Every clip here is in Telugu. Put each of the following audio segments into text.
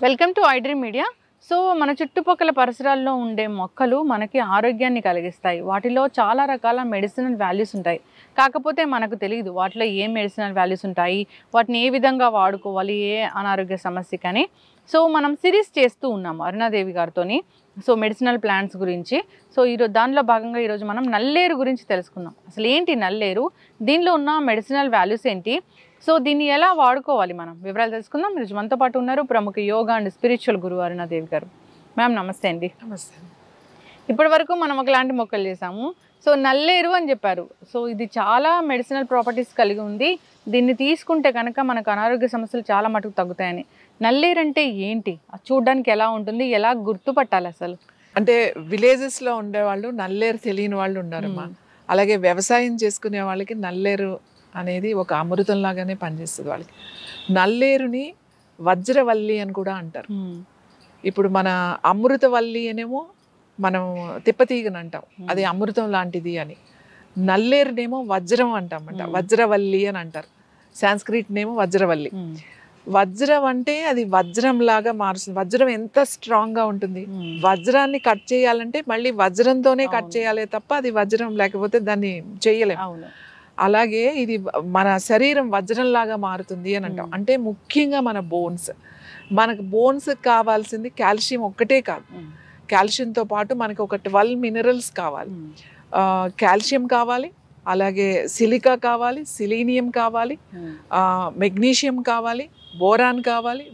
Welcome to iDream media. So మన చుట్టుపక్కల పరిసరాల్లో ఉండే మొక్కలు మనకి ఆరోగ్యాన్ని కలిగిస్తాయి. వాటిలో చాలా రకాల మెడిసినల్ వాల్యూస్ ఉంటాయి. కాకపోతే మనకు తెలియదు వాటిలో ఏ మెడిసినల్ వాల్యూస్ ఉంటాయి, వాటిని ఏ విధంగా వాడుకోవాలి, ఏ అనారోగ్య సమస్యకని. సో మనం సిరీస్ చేస్తూ ఉన్నాము అరుణాదేవి గారితోని. సో మెడిసినల్ ప్లాంట్స్ గురించి. సో ఈరోజు దానిలో భాగంగా ఈరోజు మనం నల్లేరు గురించి తెలుసుకుందాం. అసలు ఏంటి నల్లేరు, దీనిలో ఉన్న మెడిసినల్ వాల్యూస్ ఏంటి, సో దీన్ని ఎలా వాడుకోవాలి, మనం వివరాలు తెలుసుకుందాం. ఈరోజు మనతో పాటు ఉన్నారు ప్రముఖ యోగా అండ్ స్పిరిచువల్ గురువు అరుణాదేవి గారు. మ్యామ్ నమస్తే అండి. నమస్తే. ఇప్పటి వరకు మనం ఒకలాంటి మొక్కలు చేసాము. సో నల్లేరు అని చెప్పారు. సో ఇది చాలా మెడిసినల్ ప్రాపర్టీస్ కలిగి ఉంది. దీన్ని తీసుకుంటే కనుక మనకు అనారోగ్య సమస్యలు చాలా మటుకు తగ్గుతాయని. నల్లేరు అంటే ఏంటి, అది చూడడానికి ఎలా ఉంటుంది, ఎలా గుర్తుపట్టాలి అసలు? అంటే విలేజెస్ లో ఉండేవాళ్ళు నల్లేరు తెలియని వాళ్ళు ఉన్నారమ్మా. అలాగే వ్యవసాయం చేసుకునే వాళ్ళకి నల్లేరు అనేది ఒక అమృతం లాగానే పనిచేస్తుంది వాళ్ళకి. నల్లేరుని వజ్రవల్లి అని కూడా అంటారు. ఇప్పుడు మన అమృతవల్లి అనేమో మనం తిప్పతీగని అంటాం, అది అమృతం లాంటిది అని. నల్లేరునేమో వజ్రం అంటామంట, వజ్రవల్లి అని అంటారు. సాంస్క్రిట్ నేమో వజ్రవల్లి. వజ్రం అంటే అది వజ్రం లాగా మారుస్తుంది. వజ్రం ఎంత స్ట్రాంగ్ గా ఉంటుంది. వజ్రాన్ని కట్ చేయాలంటే మళ్ళీ వజ్రంతోనే కట్ చేయాలి తప్ప అది వజ్రం లేకపోతే దాన్ని చేయలేము. అలాగే ఇది మన శరీరం వజ్రం లాగా మారుతుంది అని అంటాం. అంటే ముఖ్యంగా మన బోన్స్, మనకు బోన్స్ కావాల్సింది కాల్షియం ఒక్కటే కాదు, కాల్షియంతో పాటు మనకు ఒక 12 మినరల్స్ కావాలి. కాల్షియం కావాలి, అలాగే సిలికా కావాలి, సిలీనియం కావాలి, మెగ్నీషియం కావాలి, బోరాన్ కావాలి,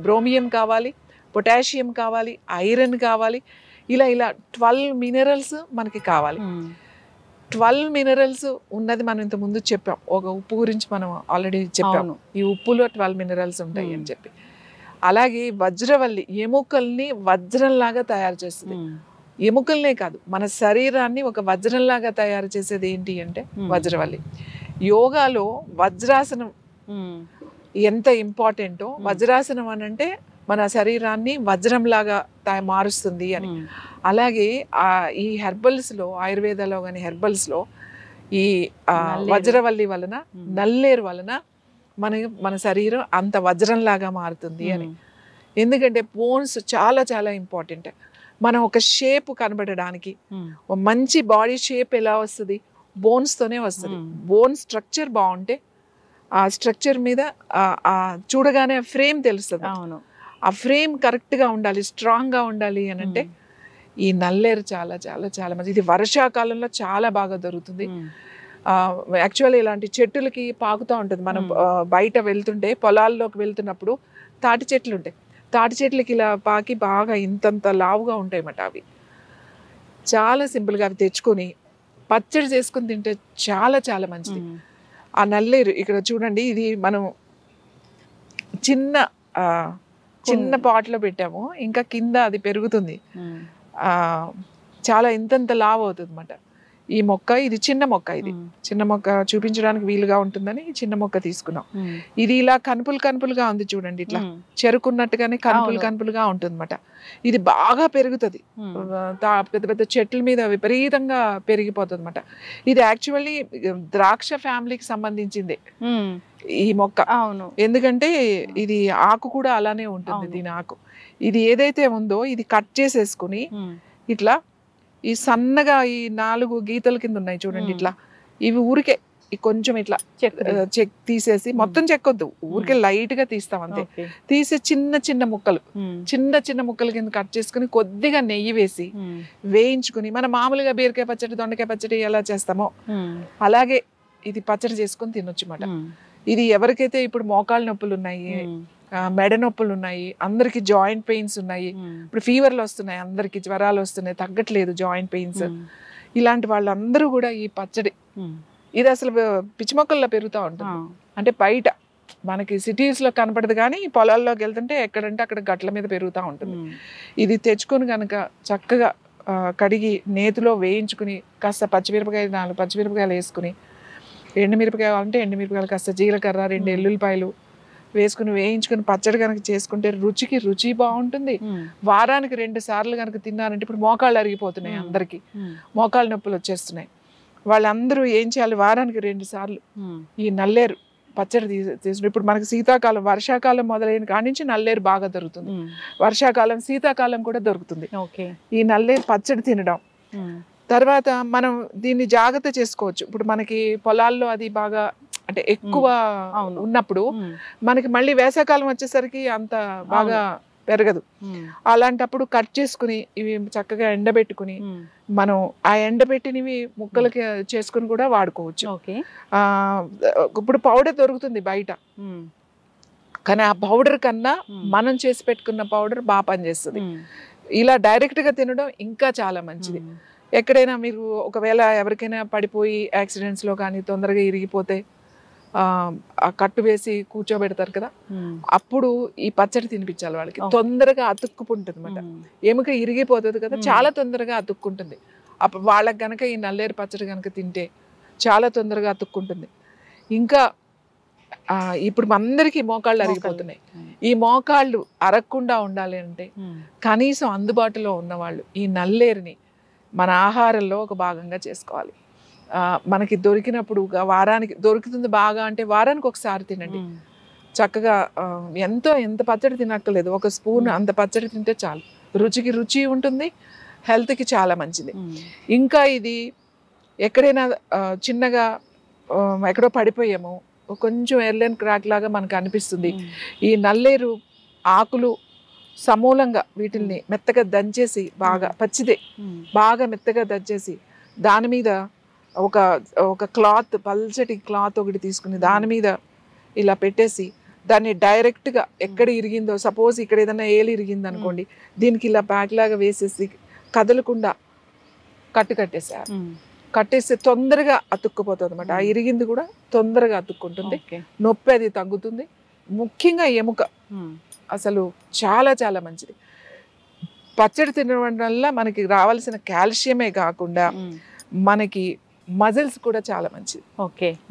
బ్రోమియం కావాలి, పొటాషియం కావాలి, ఐరన్ కావాలి. ఇలా 12 మినరల్స్ మనకి కావాలి. 12 మినరల్స్ ఉన్నది మనం ఇంత ముందు చెప్పాం. ఒక ఉప్పు గురించి మనం ఆల్రెడీ చెప్పాము, ఈ ఉప్పులో 12 మినరల్స్ ఉంటాయి అని చెప్పి. అలాగే వజ్రవల్లి ఎముకల్ని వజ్రంలాగా తయారు చేస్తుంది. ఎముకల్నే కాదు, మన శరీరాన్ని ఒక వజ్రంలాగా తయారు చేసేది ఏంటి అంటే వజ్రవల్లి. యోగాలో వజ్రాసనం ఎంత ఇంపార్టెంటో, వజ్రాసనం అని అంటే మన శరీరాన్ని వజ్రంలాగా మారుస్తుంది అని. అలాగే ఈ హెర్బల్స్లో, ఆయుర్వేదాలో కానీ హెర్బల్స్లో ఈ వజ్రవల్లి వలన, నల్లేరు వలన మన శరీరం అంత వజ్రంలాగా మారుతుంది అని. ఎందుకంటే బోన్స్ చాలా చాలా ఇంపార్టెంట్. మనం ఒక షేప్ కనబడడానికి, మంచి బాడీ షేప్ ఎలా వస్తుంది, బోన్స్తోనే వస్తుంది. బోన్ స్ట్రక్చర్ బాగుంటే ఆ స్ట్రక్చర్ మీద చూడగానే ఫ్రేమ్ తెలుస్తుంది. ఆ ఫ్రేమ్ కరెక్ట్గా ఉండాలి, స్ట్రాంగ్గా ఉండాలి అని అంటే ఈ నల్లేరు చాలా చాలా చాలా మంచి. ఇది వర్షాకాలంలో చాలా బాగా దొరుకుతుంది. యాక్చువల్లీ ఇలాంటి చెట్టులకి పాకుతూ ఉంటుంది. మనం బయట వెళ్తుంటే, పొలాల్లోకి వెళ్తున్నప్పుడు తాటి చెట్లు ఉంటాయి. తాటి చెట్లకి ఇలా పాకి బాగా ఇంతంత లావుగా ఉంటాయి అన్నమాట. అవి చాలా సింపుల్గా అవి తెచ్చుకొని పచ్చడి చేసుకుని తింటే చాలా చాలా మంచిది. ఆ నల్లేరు ఇక్కడ చూడండి, ఇది మనం చిన్న పాట్లో పెట్టాము, ఇంకా కింద అది పెరుగుతుంది. చాలా ఇంతంత లావు అవుతుంది అన్నమాట ఈ మొక్క. ఇది చిన్న మొక్క, ఇది చిన్న మొక్క చూపించడానికి వీలుగా ఉంటుందని చిన్న మొక్క తీసుకున్నాం. ఇది ఇలా కనుపులుగా ఉంది చూడండి, ఇట్లా చెరుకున్నట్టుగానే కనుపులుగా ఉంటుంది అన్నమాట. ఇది బాగా పెరుగుతుంది, పెద్ద పెద్ద చెట్ల మీద విపరీతంగా పెరిగిపోతుంది అన్నమాట. ఇది యాక్చువల్లీ ద్రాక్ష ఫ్యామిలీకి సంబంధించిందే ఈ మొక్క. ఎందుకంటే ఇది ఆకు కూడా అలానే ఉంటుంది. దీని ఆకు ఇది ఏదైతే ఉందో ఇది కట్ చేసేసుకుని ఇట్లా ఈ సన్నగా ఈ 4 గీతల కింద ఉన్నాయి చూడండి, ఇట్లా ఇవి ఊరికే కొంచెం ఇట్లా చెక్ తీసేసి, మొత్తం చెక్కొద్దు, ఊరికే లైట్ గా తీస్తాం అంతే. తీసి చిన్న ముక్కల కింద కట్ చేసుకుని కొద్దిగా నెయ్యి వేసి వేయించుకుని, మన మామూలుగా బీరకాయ పచ్చడి, దొండకాయ పచ్చడి ఎలా చేస్తామో అలాగే ఇది పచ్చడి చేసుకుని తినొచ్చు అన్నమాట. ఇది ఎవరికైతే ఇప్పుడు మోకాళ్ళ నొప్పులు ఉన్నాయి, మెడ నొప్పులు ఉన్నాయి, అందరికి జాయింట్ పెయిన్స్ ఉన్నాయి, ఇప్పుడు ఫీవర్లు వస్తున్నాయి, అందరికి జ్వరాలు వస్తున్నాయి, తగ్గట్లేదు జాయింట్ పెయిన్స్, ఇలాంటి వాళ్ళందరూ కూడా ఈ పచ్చడి, ఇది అసలు పిచ్చి మొక్కల్లో పెరుగుతూ ఉంటుంది. అంటే బయట మనకి సిటీస్ లో కనపడదు, కానీ పొలాల్లోకి వెళ్తుంటే ఎక్కడంటే అక్కడ గట్ల మీద పెరుగుతూ ఉంటుంది. ఇది తెచ్చుకొని కనుక చక్కగా కడిగి నేతిలో వేయించుకుని, కాస్త 4 పచ్చిమిరపకాయలు వేసుకుని, ఎండుమిరపకాయ అంటే ఎండుమిరపకాయలు, కాస్త జీలకర్ర, 2 ఎల్లుల్లిపాయలు వేసుకుని వేయించుకుని పచ్చడి కనుక చేసుకుంటే రుచి బాగుంటుంది. వారానికి 2 సార్లు కనుక తిన్నారంటే, ఇప్పుడు మోకాళ్ళు అరిగిపోతున్నాయి, అందరికి మోకాళ్ళ నొప్పులు వచ్చేస్తున్నాయి, వాళ్ళందరూ ఏం చేయాలి, వారానికి 2 సార్లు ఈ నల్లేరు పచ్చడి తీసుకుని ఇప్పుడు మనకి శీతాకాలం వర్షాకాలం మొదలైన కాడి నుంచి నల్లేరు బాగా దొరుకుతుంది. వర్షాకాలం శీతాకాలం కూడా దొరుకుతుంది. ఈ నల్లేరు పచ్చడి తినడం తర్వాత మనం దీన్ని జాగ్రత్త చేసుకోవచ్చు. ఇప్పుడు మనకి పొలాల్లో అది బాగా అంటే ఎక్కువ ఉన్నప్పుడు మనకి మళ్ళీ వేసవకాలం వచ్చేసరికి అంత బాగా పెరగదు. అలాంటప్పుడు కట్ చేసుకుని ఇవి చక్కగా ఎండబెట్టుకుని మనం ఆ ఎండబెట్టినవి ముక్కలకి చేసుకుని కూడా వాడుకోవచ్చు. ఇప్పుడు పౌడర్ దొరుకుతుంది బయట, కానీ ఆ పౌడర్ కన్నా మనం చేసి పెట్టుకున్న పౌడర్ బాగా పనిచేస్తుంది. ఇలా డైరెక్ట్గా తినడం ఇంకా చాలా మంచిది. ఎక్కడైనా మీరు ఒకవేళ ఎవరికైనా పడిపోయి యాక్సిడెంట్స్లో కానీ తొందరగా ఇరిగిపోతే కట్టు వేసి కూర్చోబెడతారు కదా, అప్పుడు ఈ పచ్చడి తినిపించాలి వాళ్ళకి. తొందరగా అతుక్కుకుంటుంది అన్నమాట. ఎముక ఇరిగిపోతుంది కదా, చాలా తొందరగా అతుక్కుంటుంది. అప్పుడు వాళ్ళకి కనుక ఈ నల్లేరు పచ్చడి కనుక తింటే చాలా తొందరగా అతుక్కుంటుంది. ఇంకా ఇప్పుడు అందరికీ మోకాళ్ళు అరిగిపోతున్నాయి. ఈ మోకాళ్ళు అరగకుండా ఉండాలి అంటే కనీసం అందుబాటులో ఉన్నవాళ్ళు ఈ నల్లేరుని మన ఆహారంలో ఒక భాగంగా చేసుకోవాలి. మనకి దొరికినప్పుడు వారానికి దొరుకుతుంది బాగా అంటే వారానికి ఒకసారి తినండి చక్కగా. ఎంత పచ్చడి తినక్కర్లేదు, ఒక స్పూన్ అంత పచ్చడి తింటే చాలు. రుచికి రుచి ఉంటుంది, హెల్త్కి చాలా మంచిది. ఇంకా ఇది ఎక్కడైనా చిన్నగా ఎక్కడో పడిపోయాము, కొంచెం ఎర్లెన్ క్రాక్ లాగా మనకు అనిపిస్తుంది. ఈ నల్లేరు ఆకులు సమూలంగా వీటిల్ని మెత్తగా దంచేసి బాగా పచ్చిదే బాగా మెత్తగా దంచేసి దాని మీద ఒక క్లాత్ పల్చటి క్లాత్ ఒకటి తీసుకుని దాని మీద ఇలా పెట్టేసి దాన్ని డైరెక్ట్గా ఎక్కడ ఇరిగిందో, సపోజ్ ఇక్కడ ఏదైనా ఏలు ఇరిగింది అనుకోండి, దీనికి ఇలా ప్యాక్ లాగా వేసేసి కదలకుండా కట్టేస్తే తొందరగా అతుక్కుపోతుంది అనమాట. ఆ ఇరిగింది కూడా తొందరగా అతుక్కుంటుంది, నొప్పి అది తగ్గుతుంది. ముఖ్యంగా ఎముక అసలు చాలా చాలా మంచిది. పచ్చడి తినడం వల్ల మనకి రావాల్సిన కాల్షియమే కాకుండా మనకి మజిల్స్ కూడా చాలా మంచిది.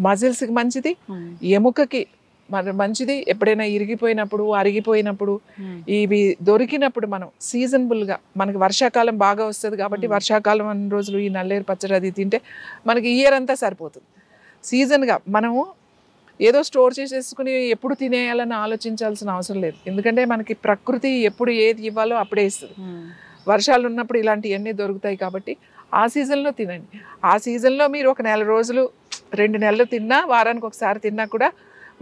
మజిల్స్కి మంచిది, ఎముకకి మంచిది. ఎప్పుడైనా ఇరిగిపోయినప్పుడు అరిగిపోయినప్పుడు ఇవి దొరికినప్పుడు మనం సీజనబుల్గా, మనకి వర్షాకాలం బాగా వస్తుంది కాబట్టి వర్షాకాలం అన్ని రోజులు ఈ నల్లేరు పచ్చడి అది తింటే మనకి ఇయర్ అంతా సరిపోతుంది. సీజన్గా మనము ఏదో స్టోర్ చేసేసుకుని ఎప్పుడు తినేయాలని ఆలోచించాల్సిన అవసరం లేదు. ఎందుకంటే మనకి ప్రకృతి ఎప్పుడు ఏది ఇవ్వాలో అప్పుడే ఇస్తుంది. వర్షాలు ఉన్నప్పుడు ఇలాంటివన్నీ దొరుకుతాయి కాబట్టి ఆ సీజన్లో తినండి. ఆ సీజన్లో మీరు ఒక నెల రోజులు 2 నెలలు తిన్నా, వారానికి ఒకసారి తిన్నా కూడా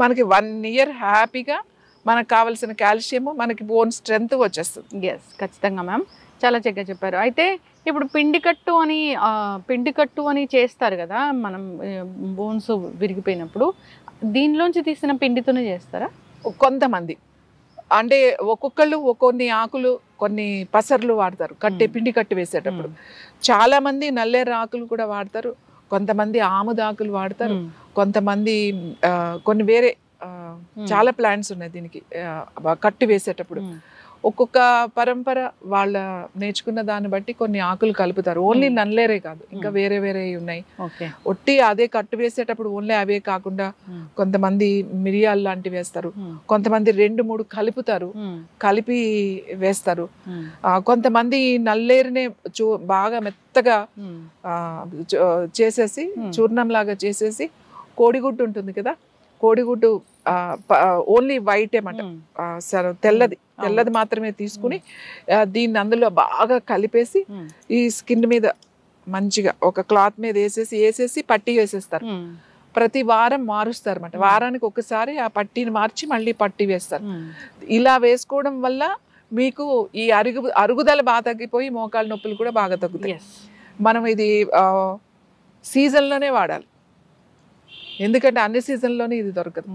మనకి 1 year హ్యాపీగా మనకు కావాల్సిన కాల్షియము, మనకి బోన్ స్ట్రెంత్ వచ్చేస్తుంది. ఎస్, ఖచ్చితంగా మ్యామ్, చాలా చక్కగా చెప్పారు. అయితే ఇప్పుడు పిండి కట్టు అని చేస్తారు కదా మనం, బోన్స్ విరిగిపోయినప్పుడు దీనిలోంచి తీసిన పిండితోనే చేస్తారా? కొంతమంది అంటే ఒక్కొక్కళ్ళు కొన్ని ఆకులు కొన్ని పసర్లు వాడతారు పిండి కట్టి వేసేటప్పుడు. చాలా మంది నల్లేరు ఆకులు కూడా వాడతారు, కొంతమంది ఆముద ఆకులు వాడతారు, కొంతమంది కొన్ని వేరే చాలా ప్లాంట్స్ ఉన్నాయి దీనికి కట్టి వేసేటప్పుడు. ఒక్కొక్క పరంపర వాళ్ళ నేర్చుకున్న దాన్ని బట్టి కొన్ని ఆకులు కలుపుతారు. ఓన్లీ నల్లేరే కాదు, ఇంకా వేరే వేరే ఉన్నాయి. ఒట్టి అదే కట్టు వేసేటప్పుడు ఓన్లీ అవే కాకుండా కొంతమంది మిరియాలు లాంటివి వేస్తారు, కొంతమంది 2-3 కలుపుతారు, కలిపి వేస్తారు. కొంతమంది నల్లేరునే బాగా మెత్తగా చేసేసి చూర్ణం లాగా చేసేసి, కోడిగుడ్డు ఉంటుంది కదా, కోడిగుడ్డు ఓన్లీ వైట్ ఏమంట, తెల్లది మాత్రమే తీసుకుని దీన్ని అందులో బాగా కలిపేసి ఈ స్కిన్ మీద మంచిగా ఒక క్లాత్ మీద వేసేసి పట్టీ వేసేస్తారు. ప్రతి వారం మారుస్తారు అన్నమాట. వారానికి ఒకసారి ఆ పట్టీని మార్చి మళ్ళీ పట్టీ వేస్తారు. ఇలా వేసుకోవడం వల్ల మీకు ఈ అరుగుదల బాగా తగ్గిపోయి మోకాళ్ళ నొప్పులు కూడా బాగా తగ్గుతాయి. మనం ఇది సీజన్లోనే వాడాలి, ఎందుకంటే అన్ని సీజన్లోనే ఇది దొరకదు.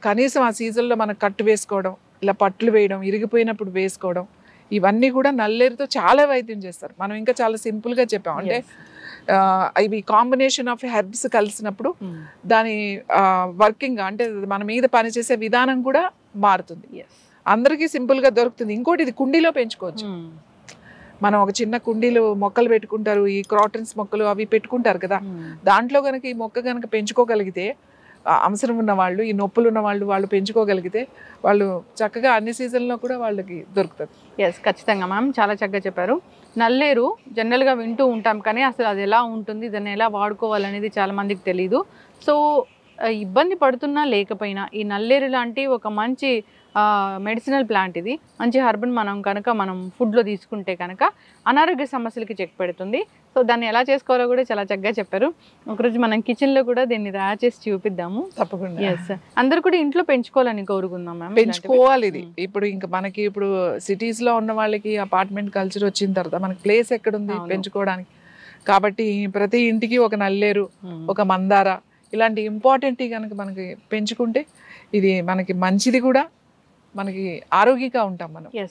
కనీసం ఆ సీజన్లో మనం కట్టు వేసుకోవడం, ఇలా పట్లు వేయడం, ఇరిగిపోయినప్పుడు వేసుకోవడం, ఇవన్నీ కూడా నల్లేరుతో చాలా వైద్యం చేస్తారు. మనం ఇంకా చాలా సింపుల్గా చెప్పాం, అంటే ఇవి కాంబినేషన్ ఆఫ్ హెర్బ్స్ కలిసినప్పుడు దాని వర్కింగ్ అంటే మన మీద పనిచేసే విధానం కూడా మారుతుంది. అందరికీ సింపుల్గా దొరుకుతుంది. ఇంకోటి, ఇది కుండీలో పెంచుకోవచ్చు. మనం ఒక చిన్న కుండీలు మొక్కలు పెట్టుకుంటారు, ఈ క్రాటన్స్ మొక్కలు అవి పెట్టుకుంటారు కదా, దాంట్లో కనుక ఈ మొక్క కనుక పెంచుకోగలిగితే, అవసరం ఉన్న వాళ్ళు, ఈ నొప్పులు ఉన్న వాళ్ళు పెంచుకోగలిగితే వాళ్ళు చక్కగా అన్ని సీజన్లో కూడా వాళ్ళకి దొరుకుతుంది. ఎస్, ఖచ్చితంగా మ్యామ్, చాలా చక్కగా చెప్పారు. నల్లేరు జనరల్గా వింటూ ఉంటాం, కానీ అసలు అది ఎలా ఉంటుంది, దాన్ని ఎలా వాడుకోవాలనేది చాలా మందికి తెలీదు. సో ఇబ్బంది పడుతున్నా లేకపోయినా ఈ నల్లేరు లాంటి ఒక మంచి మెడిసినల్ ప్లాంట్ ఇది, మంచి హర్బన్ మనం ఫుడ్లో తీసుకుంటే కనుక అనారోగ్య సమస్యలకి చెక్ పెడుతుంది. సో దాన్ని ఎలా చేసుకోవాలో కూడా చాలా చక్కగా చెప్పారు. ఒకరోజు మనం కిచెన్లో కూడా దీన్ని తయారు చేసి చూపిద్దాము. తప్పకుండా. ఎస్, అందరు కూడా ఇంట్లో పెంచుకోవాలని కోరుకుందాం మ్యామ్. పెంచుకోవాలి ఇది. ఇప్పుడు ఇంకా మనకి ఇప్పుడు సిటీస్ లో ఉన్న వాళ్ళకి అపార్ట్మెంట్ కల్చర్ వచ్చిన తర్వాత మనకి ప్లేస్ ఎక్కడుంది పెంచుకోవడానికి. కాబట్టి ప్రతి ఇంటికి ఒక నల్లేరు, ఒక మందార ఇలాంటి ఇంపార్టెంట్ కనుక మనకి పెంచుకుంటే ఇది మనకి మంచిది కూడా, మనకి ఆరోగ్యంగా ఉంటాం మనం. ఎస్.